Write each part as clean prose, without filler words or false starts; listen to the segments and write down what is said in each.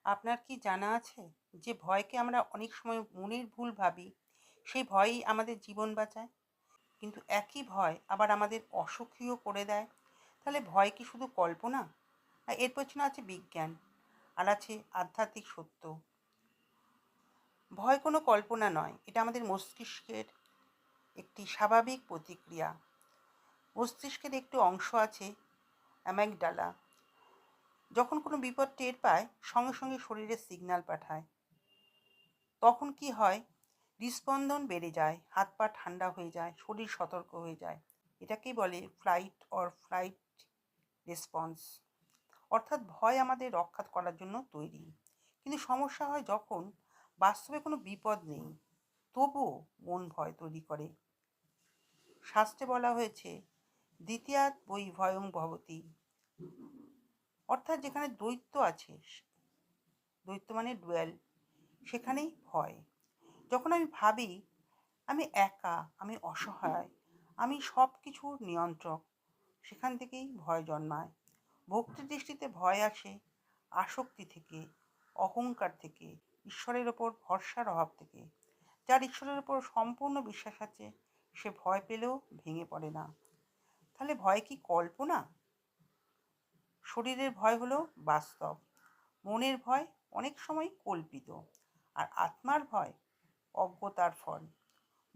আপনার কি জানা আছে যে ভয়কে আমরা অনেক সময় মনের ভুল ভাবি, সেই ভয়ই আমাদের জীবন বাঁচায়? কিন্তু একই ভয় আবার আমাদের অসুখীও করে দেয়। তাহলে ভয় কি শুধু কল্পনা, না এর পেছনে আছে বিজ্ঞান আর আছে আধ্যাত্মিক সত্য? ভয় কোনো কল্পনা নয়, এটা আমাদের মস্তিষ্কের একটি স্বাভাবিক প্রতিক্রিয়া। মস্তিষ্কের একটি অংশ আছে, অ্যামাগডালা, যখন কোনো বিপদ টের পায় সঙ্গে সঙ্গে শরীরে সিগন্যাল পাঠায়। তখন কি হয়? হৃদস্পন্দন বেড়ে যায়, হাত পা ঠান্ডা হয়ে যায়, শরীর সতর্ক হয়ে যায়। এটাকেই বলে ফ্লাইট রেসপন্স। অর্থাৎ ভয় আমাদের রক্ষা করার জন্য তৈরি। কিন্তু সমস্যা হয় যখন বাস্তবে কোনো বিপদ নেই, তবুও মন ভয় তৈরি করে। শাস্ত্রে বলা হয়েছে, দ্বিতীয়াৎ বৈ ভয়ং ভবতি। অর্থাৎ যেখানে দ্বৈত আছে, দ্বৈত মানে ডুয়াল, সেখানেই ভয়। যখন আমি ভাবি আমি একা, আমি অসহায়, আমি সব কিছুর নিয়ন্ত্রক, সেখান থেকেই ভয় জন্মায়। ভক্তির দৃষ্টিতে ভয় আসে আসক্তি থেকে, অহংকার থেকে, ঈশ্বরের ওপর ভরসার অভাব থেকে। যার ঈশ্বরের ওপর সম্পূর্ণ বিশ্বাস আছে, সে ভয় পেলেও ভেঙে পড়ে না। তাহলে ভয় কি কল্পনা? শরীরের ভয় হলো বাস্তব, মনের ভয় অনেক সময় কল্পিত, আর আত্মার ভয় অজ্ঞতার ফল।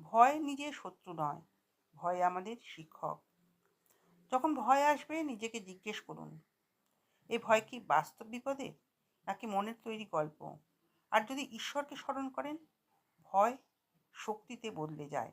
ভয় নিজের শত্রু নয়, ভয় আমাদের শিক্ষক। যখন ভয় আসবে নিজেকে জিজ্ঞেস করুন, এই ভয় কি বাস্তব বিপদে, নাকি মনের তৈরি গল্প? আর যদি ঈশ্বরকে স্মরণ করেন, ভয় শক্তিতে বদলে যায়।